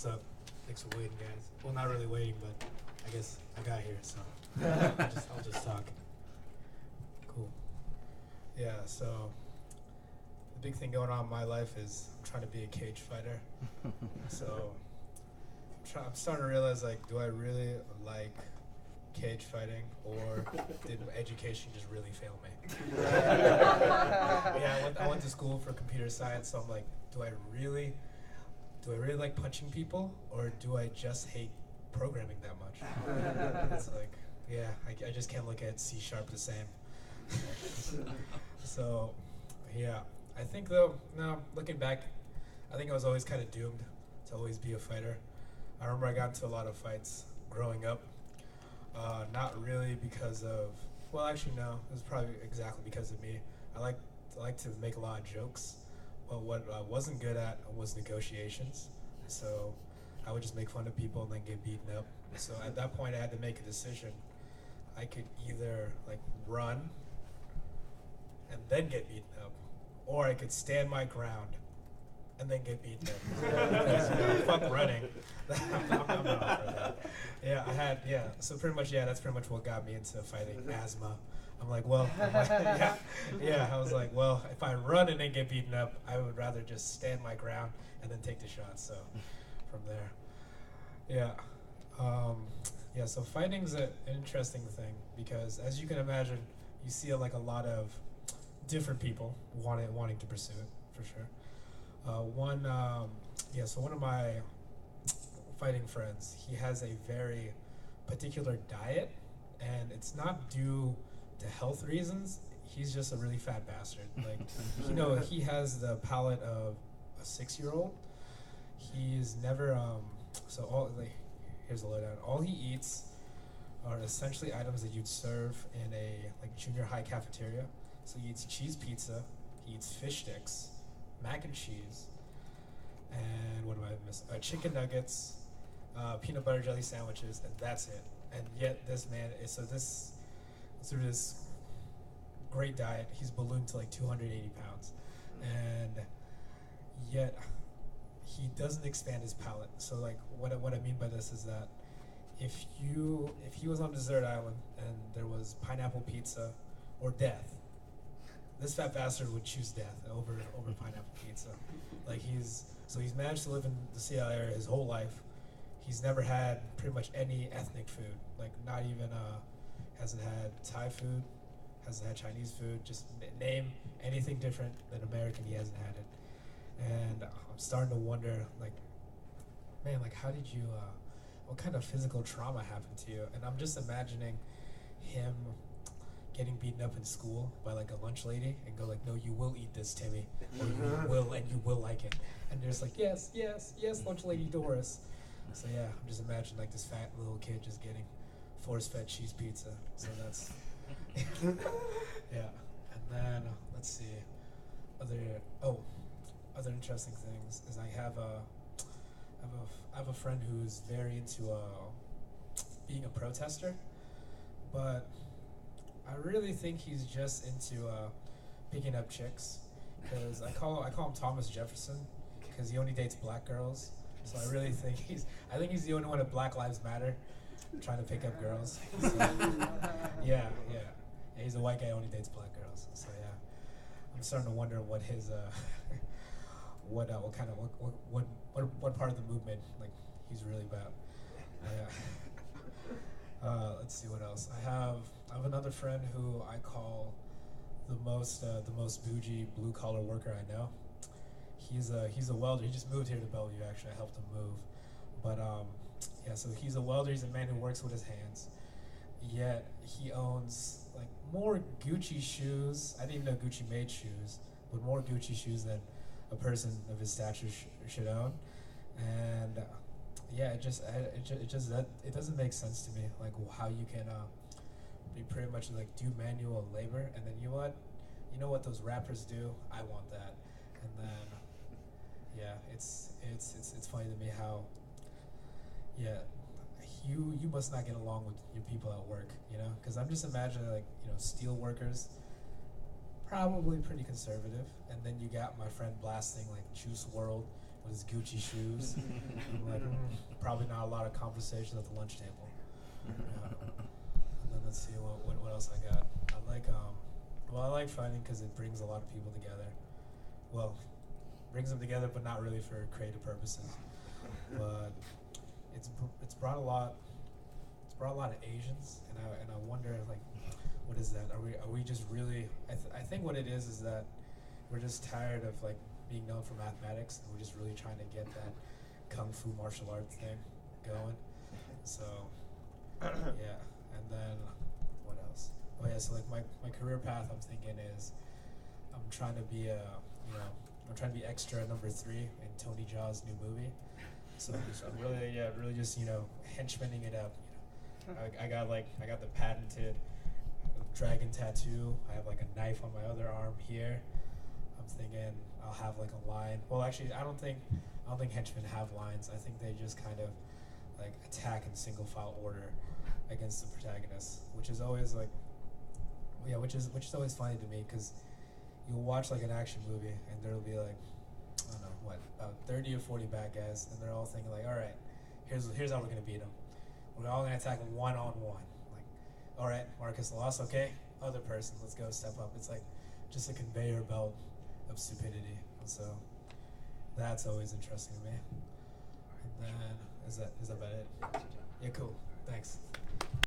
What's up? Thanks for waiting, guys. Well, not really waiting, but I guess I got here, so I'll just talk. Cool. Yeah, so the big thing going on in my life is I'm trying to be a cage fighter. So I'm starting to realize, like, do I really like cage fighting, or did education just really fail me? Yeah, I went to school for computer science, so I'm like, do I really like punching people, or do I just hate programming that much? It's like, yeah, I just can't look at C# the same. So, yeah, I think though, now looking back, I think I was always kind of doomed to always be a fighter. I remember I got into a lot of fights growing up. Not really because of, well, actually no, it was probably exactly because of me. I like to make a lot of jokes, but what I wasn't good at was negotiations. So I would just make fun of people and then get beaten up. So at that point I had to make a decision. I could either like run and then get beaten up, or I could stand my ground and then get beaten up. Because, fuck running. I'm not up for that. Yeah, so pretty much, that's pretty much what got me into fighting asthma. I'm like, well, I was like, well, if I run and then get beaten up, I would rather just stand my ground and then take the shot. So from there, so fighting's an interesting thing because, as you can imagine, you see like a lot of different people wanting to pursue it for sure. One of my fighting friends, he has a very particular diet, and it's not due to health reasons. He's just a really fat bastard. Like, he has the palate of a 6-year-old. He's never here's the lowdown. All he eats are essentially items that you'd serve in a junior high cafeteria. So he eats cheese pizza, he eats fish sticks, mac and cheese, and what do I miss? Chicken nuggets, peanut butter jelly sandwiches, and that's it. And yet this man is through this great diet, he's ballooned to like 280 pounds, and yet he doesn't expand his palate. So like what I mean by this is that if he was on a desert island and there was pineapple pizza or death, this fat bastard would choose death over pineapple pizza. Like he's managed to live in the Seattle area his whole life. He's never had pretty much any ethnic food, like not even hasn't had Thai food, hasn't had Chinese food. Just name anything different than American, he hasn't had it. And I'm starting to wonder, like, man, like how did you? What kind of physical trauma happened to you? And I'm just imagining him getting beaten up in school by like a lunch lady and go like, no, you will eat this, Timmy, or you will like it. And there's like, yes, lunch lady Doris. So yeah, I'm just imagining like this fat little kid just getting force-fed cheese pizza. So that's yeah. And then let's see, other interesting things is I have a friend who's very into being a protester, but I really think he's just into picking up chicks, because I call him Thomas Jefferson because he only dates black girls. So I really think he's the only one at Black Lives Matter trying to pick up girls. So, yeah, he's a white guy who only dates black girls. So yeah, I'm starting to wonder what his what part of the movement like he's really about. Let's see what else. I have another friend who I call the most bougie blue collar worker I know. He's a welder. He just moved here to Bellevue. Actually, I helped him move. But so he's a welder. He's a man who works with his hands. Yet he owns like more Gucci shoes. I didn't even know Gucci made shoes, but more Gucci shoes than a person of his stature should own. And it doesn't make sense to me, like how you can be pretty much like do manual labor, and then you know what those rappers do? I want that. And then it's funny to me how you must not get along with your people at work, because I'm just imagining like steel workers, probably pretty conservative, and then you got my friend blasting like Juice WRLD with his Gucci shoes. I'm like, probably not a lot of conversation at the lunch table. And then let's see what else I got. I like fighting because it brings a lot of people together. Well, brings them together, but not really for creative purposes. But it's brought a lot. It's brought a lot of Asians, and I wonder like, what is that? Are we just really? I think what it is that we're just tired of like being known for mathematics, and we're just really trying to get that kung fu martial arts thing going. So yeah, and then what else? Oh yeah, so like my career path, I'm thinking is I'm trying to be I'm trying to be extra number 3 in Tony Jaa's new movie. So really just henchmaning it up. I got the patented dragon tattoo. I have like a knife on my other arm here. I'm thinking I'll have like a line. Well, actually, I don't think henchmen have lines. I think they just kind of like attack in single file order against the protagonist, which is always like, which is always funny to me because you'll watch like an action movie and there'll be like, I don't know what, about 30 or 40 bad guys, and they're all thinking like, all right, here's how we're gonna beat them. We're all gonna attack one-on-one. Like, all right, Marcus lost, okay, other person, let's go, step up. It's like just a conveyor belt of stupidity, and so that's always interesting to me. And then is that about it? Yeah, cool. Thanks.